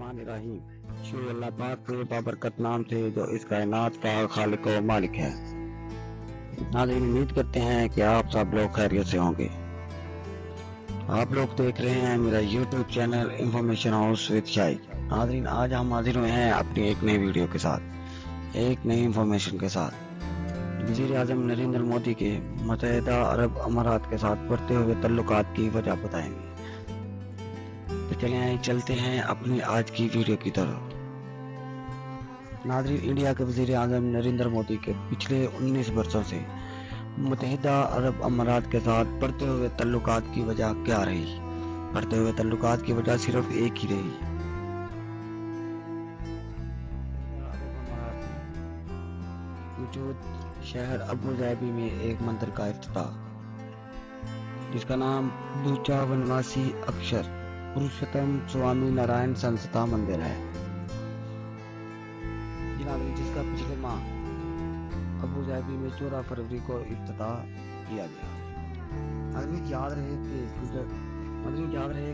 बिस्मिल्लाहिर्रहमानिर्रहीम। श्री अल्लाह पाक के बाबरकत नाम से जो इस कायनात का खालिक व मालिक है। नाज़रीन, उम्मीद करते हैं कि आप सब लोग खैरियत से होंगे। आप लोग देख रहे हैं मेरा YouTube channel information house with Shahi. नाज़रीन, आज हम हाजिर हुए हैं अपनी एक नई वीडियो के साथ, एक नई इंफॉर्मेशन के साथ। वज़ीर आज़म नरेंद्र मोदी के मुत्तहिदा अरब अमारात के साथ बढ़ते हुए तल्लुकात की वजह बताएंगे। तो चलिए चलते हैं अपनी आज की वीडियो की तरफ। नाज़रीन, इंडिया के वज़ीर आज़म नरेंद्र मोदी के पिछले 19 वर्षों से मुत्तहिदा अरब अमारात के साथ बढ़ते हुए तल्लुकात की वजह क्या रही? बढ़ते हुए तल्लुकात की वजह सिर्फ एक ही रही। वजूद शहर अबू धाबी में एक मंदिर का इफ्तिताह, जिसका नाम दूचा वनवासी अक्षर पुरुषोत्तम स्वामी नारायण संस्था मंदिर है, जिसका पिछले माह अबू धाबी में 14 फरवरी को इफ्तिताह किया गया। अगर याद रहे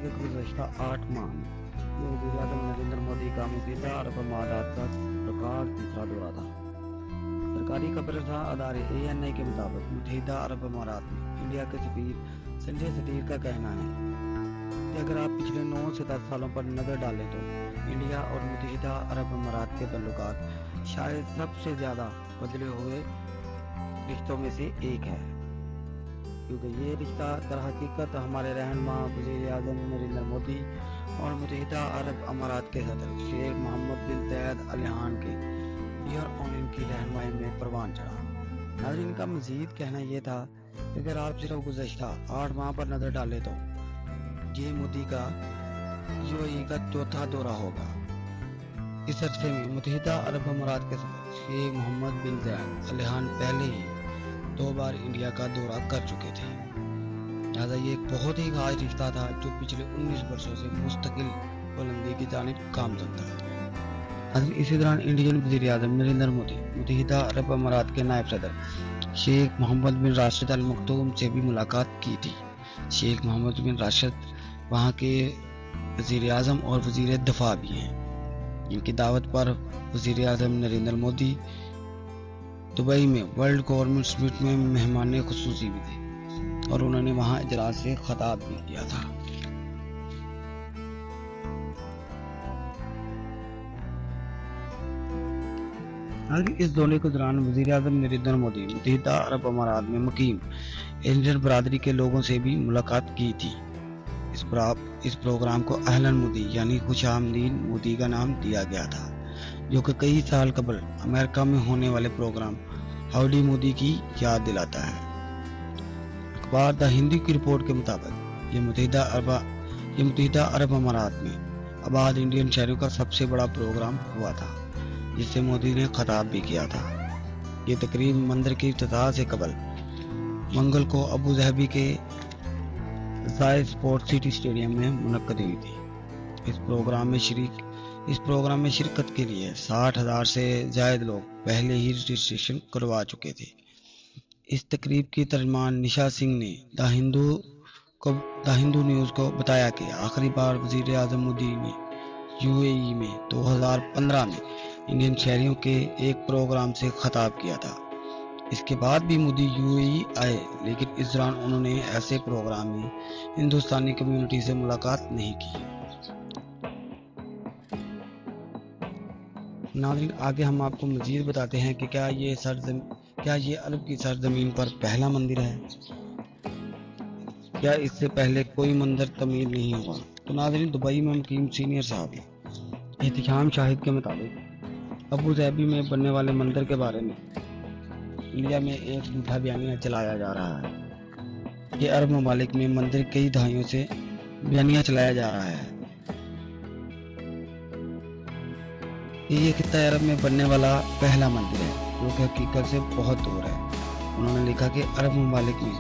कि गुज़श्ता 8 माह में ये वज़ीर आज़म नरेंद्र मोदी का मुत्तहिदा अरब अमारात का रिकॉर्ड तीसरा दौरा था। सरकारी खबरसां अदारे ANI के मुताबिक मुत्तहिदा अरब अमारात में इंडिया के सफीर संजय सटीर का कहना है कि अगर आप पिछले 9 से 10 सालों पर नज़र डालें तो इंडिया और मुत्तहिदा अरब अमारात के तल्लुकात शायद सबसे ज़्यादा बदले हुए रिश्तों में से एक है, क्योंकि ये रिश्ता दर हकीकत हमारे रहनुमा वज़ीर आज़म नरेंद्र मोदी और मुत्तहिदा अरब अमारात के सदर शेख मोहम्मद बिन ज़ायद अल नहयान के और इनकी रहनुमाई में परवान चढ़ा। नाज़रीन, का मज़ीद कहना यह था कि अगर आप सिर्फ गुज़श्ता 8 माह पर नज़र डालें तो ये मोदी का UAE का चौथा दौरा होगा। इस अरसे में मुत्तहिदा अरब अमारात के सदर शेख मोहम्मद बिन ज़ायद अल नहयान पहले ही 2 बार इंडिया का दौरा कर चुके थे। लिहाजा ये एक बहुत ही खास रिश्ता था जो पिछले 19 वर्षों से मुस्तकिल बुलंदी की जानिब गामज़न था। इसी दौरान इंडियन वज़ीर आज़म नरेंद्र मोदी मुत्तहिदा अरब अमारात के नायब सदर शेख मोहम्मद बिन राशिद अल मखदूम से भी मुलाकात की थी। शेख मोहम्मद बिन राशिद वहाँ के वज़ीर आज़म और वज़ीर दफ़ा भी हैं। इनकी दावत पर वज़ीर आज़म नरेंद्र मोदी दुबई में वर्ल्ड गवर्नमेंट समिट में मेहमान खुसूसी भी थे और उन्होंने वहाँ इजलास से खिताब भी किया था। इस दौरे के दौरान वज़ीर आज़म नरेंद्र मोदी मुत्तहिदा अरब अमारात में मुकीम इंडियन बरादरी के लोगों से भी मुलाकात की थी। इस प्रोग्राम को अहलन मोदी यानी खुशामदीद मोदी का नाम दिया गया था, जो कि कई साल कबल अमेरिका में होने वाले प्रोग्राम हाउडी मोदी की याद दिलाता है। अखबार द हिंदू की रिपोर्ट के मुताबिक ये मुत्तहिदा अरब अमारात में आबाद इंडियन शहरों का सबसे बड़ा प्रोग्राम हुआ था, जिससे मोदी ने खिताब भी किया था। ये तकरीब मंदिर के इफ्तिताह से कबल मंगल को अबू धाबी के ज़ायद स्पोर्ट सिटी स्टेडियम में मुनक्कद हुई थी। इस प्रोग्राम में शिरकत के लिए 60,000 से ज़ायद लोग पहले ही रजिस्ट्रेशन करवा चुके थे। इस तकरीब की तर्जमान निशा सिंह ने द हिंदू न्यूज़ को बताया कि आखिरी बार वज़ीर आज़म मोदी ने UAE में 2015 में इंडियन शहरियों के एक प्रोग्राम से खिताब किया था। इसके बाद भी मोदी UAE आए, लेकिन इस दौरान उन्होंने ऐसे प्रोग्राम में हिंदुस्तानी कम्युनिटी से मुलाकात नहीं की। नाज़रीन, आगे हम आपको मज़ीद बताते हैं कि क्या ये अरब की सरजमीन पर पहला मंदिर है, क्या इससे पहले कोई मंदिर तमीर नहीं हुआ। तो नाज़रीन, दुबई में मुकीम सीनियर साहब एहतिशाम शाहिद के मुताबिक अबू धाबी में बनने वाले मंदिर के बारे में इंडिया में एक झूठा बयानिया चलाया जा रहा है। ये अरब ममालिक में मंदिर कई दहाइयों से बयानिया चलाया जा रहा है। ये खित्ता अरब में बनने वाला पहला मंदिर है, जो कि हकीकत से बहुत दूर है। उन्होंने लिखा कि अरब ममालिक में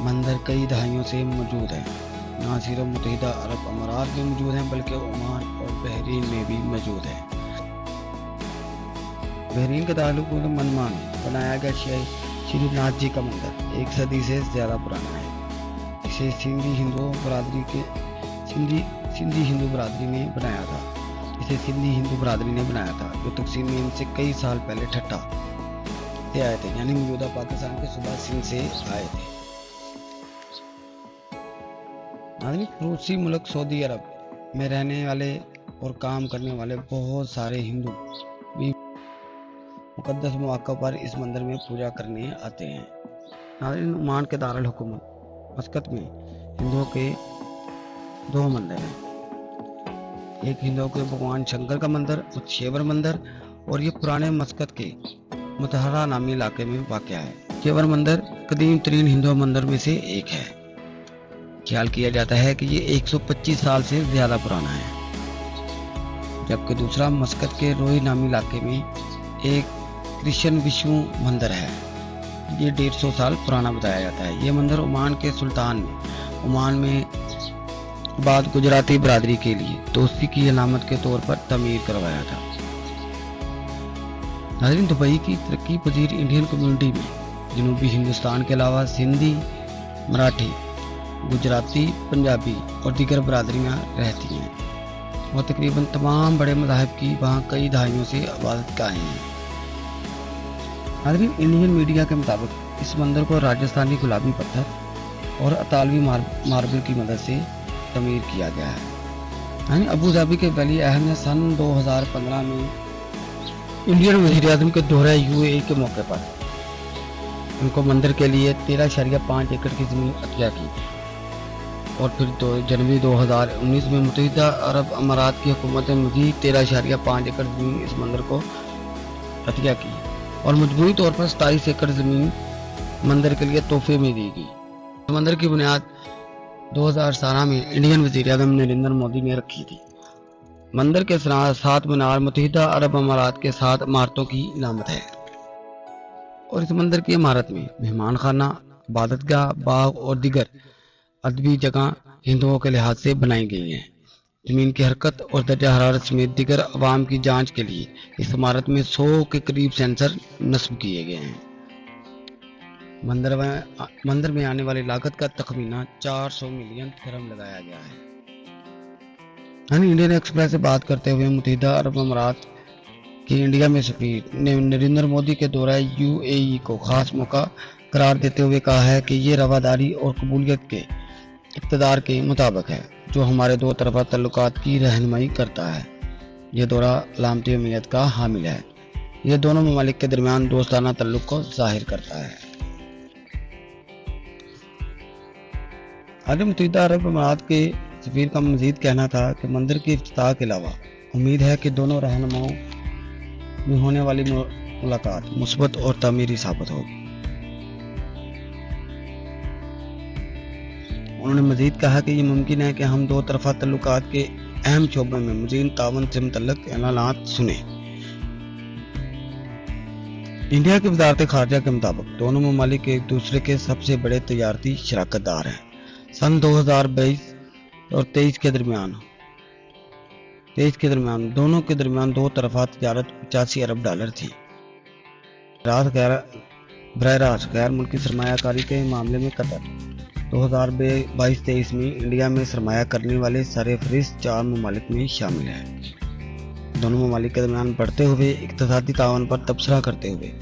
मंदिर कई दहाइयों से मौजूद है। न सिर्फ मुत्तहिदा अरब अमारात में मौजूद हैं, बल्कि ओमान और बहरीन में भी मौजूद है। बहरीन के ताल्लुक मनमान बनाया गया श्रीनाथ जी का मंदिर 1 सदी से ज़्यादा पुराना है। इसे सिंधी हिंदू बरादरी ने बनाया था। इसे सिंधी हिंदू बरादरी ने बनाया था, जो तकसीम हिंद से कई साल पहले ठट्टा से आए थे, यानी मौजूदा पाकिस्तान के सूबा सिंध से आए थे। रूसी मुल्क सऊदी अरब में रहने वाले और काम करने वाले बहुत सारे हिंदू भी मुकद्दस मौक़ों पर इस मंदिर में पूजा करने आते हैं। नाज़रीन, ओमान के दारुल हुकूमत मस्कत में हिंदुओं के 2 मंदिर हैं। एक हिंदुओं के भगवान शंकर का मंदिर उच्छेवर मंदिर, और ये पुराने मस्कत के मुतहरा नामी इलाके में वाक़या है। उच्छेवर मंदिर कदीम तरीन हिंदू मंदिर में से एक है। ख्याल किया जाता है कि ये 125 साल से ज़्यादा पुराना है, जबकि दूसरा मस्कत के रोही नामी इलाके में एक क्रिश्चियन विष्णु मंदिर है। ये 150 साल पुराना बताया जाता है। ये मंदिर ओमान के सुल्तान ने ओमान में बाद गुजराती बरादरी के लिए दोस्ती की अलामत के तौर पर तमीर करवाया था। नाज़रीन, दुबई की तरक्की पजीर इंडियन कम्युनिटी में जनूबी हिंदुस्तान के अलावा सिंधी, मराठी, गुजराती, पंजाबी और दीगर बरादरियाँ रहती हैं, और तकरीबन तमाम बड़े मज़ाहिब की वहाँ कई दहाइयों से इबादत गाहें हैं। नाज़रीन, इंडियन मीडिया के मुताबिक इस मंदिर को राजस्थानी गुलाबी पत्थर और अतालवी मार्बल की मदद से तमीर किया गया है। अबू धाबी के वली अहद ने सन 2015 में इंडियन वज़ीर आज़म के दौरे UAE के मौके पर उनको मंदिर के लिए 13.5 एकड़ की ज़मीन अतिया की, और फिर जनवरी 2019 में मुत्तहिदा अरब अमारात की हुकूमत ने मज़ीद 13.5 एकड़ ज़मीन इस मंदिर को अतिया की, और मजमूई तौर पर 27 एकड़ ज़मीन मंदिर के लिए तोहफे में दी गई। मंदिर की बुनियाद 2017 में इंडियन वज़ीर आज़म नरेंद्र मोदी ने रखी थी। मंदिर के 7 मीनार मुत्तहिदा अरब अमारात के 7 इमारतों की इलामत है, और इस मंदिर की इमारत में मेहमान खाना, इबादतगाह, बाग और दीगर अदबी जगह हिंदुओं के लिहाज से बनाई गई हैं। ज़मीन की हरकत और दर्जा हरारत समेत दीगर अवाम की जांच के लिए इस इमारत में 100 के करीब सेंसर नस्ब किए गए हैं। मंदिर में आने वाली लागत का तखमीना 400 मिलियन दिरहम लगाया गया है। इंडियन एक्सप्रेस से बात करते हुए मुत्तहिदा अरब अमारात के इंडिया में सफीर ने नरेंद्र मोदी के दौरा UAE को खास मौका करार देते हुए कहा है कि ये रवादारी और कबूलियत के इक़्तिदार के मुताबिक है, जो हमारे 2 तरफ़ा तल्लुकात की रहनुमाई करता है। यह दौरा अलामती अहमियत का हामिल है। यह दोनों ममालिक के दरमियान दोस्ताना तल्लुक को ज़ाहिर करता है। मुत्तहिदा अरब अमारात के सफीर का मज़ीद कहना था कि मंदिर के इफ्तिताह के अलावा उम्मीद है कि दोनों रहनुमाओं में होने वाली मुलाकात मुस्बत और तामीरी साबित होगी। उन्होंने मज़ीद कहा कि यह मुमकिन है कि हम 2 तरफ़ा तल्लुकात के अहम शोबे में मज़ीद तावन से मुतल्लिक़ ऐलानात सुने। इंडिया की वज़ारत ख़ारजा के मुताबिक दोनों ममालिक एक दूसरे के सबसे बड़े तजारती शराकतदार हैं। सन 2022 और 23 के दरमियान दोनों के दरमियान 2 तरफ़ा तजारत 85 अरब डॉलर थी। बराह रास्त गैर मुल्की सरमायाकारी के मामले में कतर 2022-23 में इंडिया में सरमाया करने वाले सरफ़हरिस्त 4 ममालिक में शामिल है। दोनों ममालिक के दरमियान बढ़ते हुए इक़्तिसादी तावन पर तबसरा करते हुए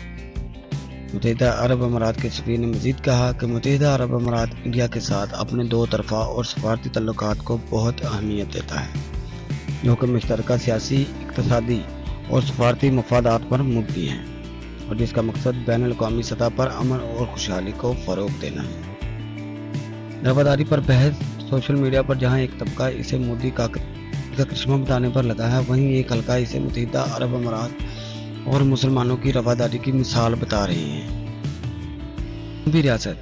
मुत्तहिदा अरब अमारात के सफीर ने मज़ीद कहा कि मुत्तहिदा अरब अमारात इंडिया के साथ अपने 2 तरफ़ा और सफारती तल्लुकात को बहुत अहमियत देता है, जो कि मुश्तरका सियासी, इक़्तिसादी और सफारती मफादात पर मुबनी है, और जिसका मकसद बैनुल अक़वामी सतह पर अमन और खुशहाली को फ़रोग़ देना है। रवादारी पर बहस सोशल मीडिया पर जहां एक तबका इसे मोदी का करिश्मा बताने पर लगा है, वहीं एक हल्का इसे मुत्तहिदा अरब अमारात और मुसलमानों की रवादारी की मिसाल बता रहे हैं। जनूबी रियासत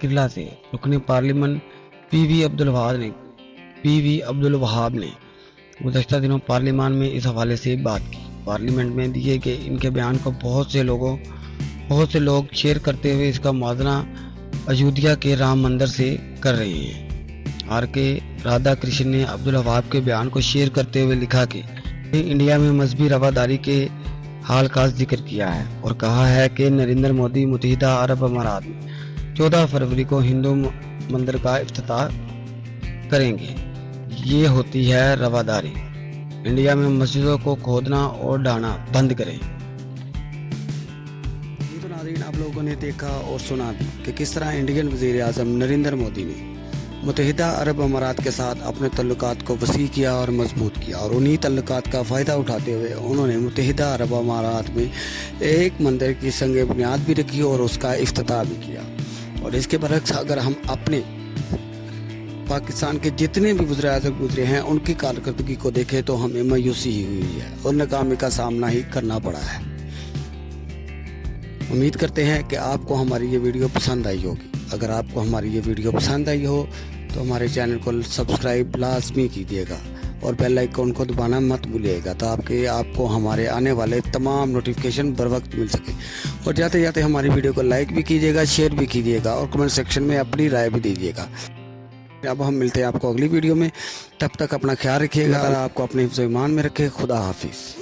केरला से रुकने पार्लियामेंट पीवी अब्दुल वहाब ने गुज़श्ता दिनों पार्लियामान में इस हवाले से बात की। पार्लियामेंट में दिए गए इनके बयान को बहुत से लोग शेयर करते हुए इसका मुआवजा अयोध्या के राम मंदिर से कर रहे हैं। RK राधा कृष्ण ने अब्दुल वहाब के बयान को शेयर करते हुए लिखा कि इंडिया में मजहबी रवादारी के हाल का जिक्र किया है और कहा है कि नरेंद्र मोदी मुत्तहिदा अरब अमारात में 14 फरवरी को हिंदू मंदिर का इफ्तिताह کریں گے، یہ ہوتی ہے رواداری۔ انڈیا میں مسجدوں کو کھودنا اور ڈھانا بند کریں۔ یہ تو ناظرین آپ لوگوں نے دیکھا اور سنا بھی کہ کس طرح انڈین وزیر اعظم نریندر مودی نے متحدہ عرب امارات کے ساتھ اپنے تعلقات کو وسیع کیا اور مضبوط کیا، اور انہی تعلقات کا فائدہ اٹھاتے ہوئے انہوں نے متحدہ عرب امارات میں ایک مندر کی سنگ بنیاد بھی رکھی اور اس کا افتتاح بھی کیا۔ اور اس کے برعکس اگر ہم اپنے پاکستان کے جتنے بھی وزیر اعظم گزرے ہیں ان کی کارکردگی کو دیکھیں تو ہمیں مایوسی ہی ہوئی ہے اور ناکامی کا سامنا ہی کرنا پڑا ہے۔ امید کرتے ہیں کہ آپ کو ہماری یہ ویڈیو پسند آئی ہوگی۔ اگر آپ کو ہماری یہ ویڈیو پسند آئی ہو تو ہمارے چینل کو سبسکرائب لازمی کیجیے گا اور بیل آئیکن کو دبانا مت بھولیے گا تاکہ آپ کو ہمارے آنے والے تمام نوٹیفیکیشن بر وقت مل سکے۔ اور جاتے جاتے ہماری ویڈیو کو لائک بھی کیجیے گا، شیئر بھی کیجیے گا اور کمنٹ سیکشن میں اپنی رائے بھی دیجیے گا۔ اب ہم ملتے ہیں آپ کو اگلی ویڈیو میں، تب تک اپنا خیال رکھیے گا، آپ کو اپنے حفظ و ایمان میں رکھے۔ خدا حافظ۔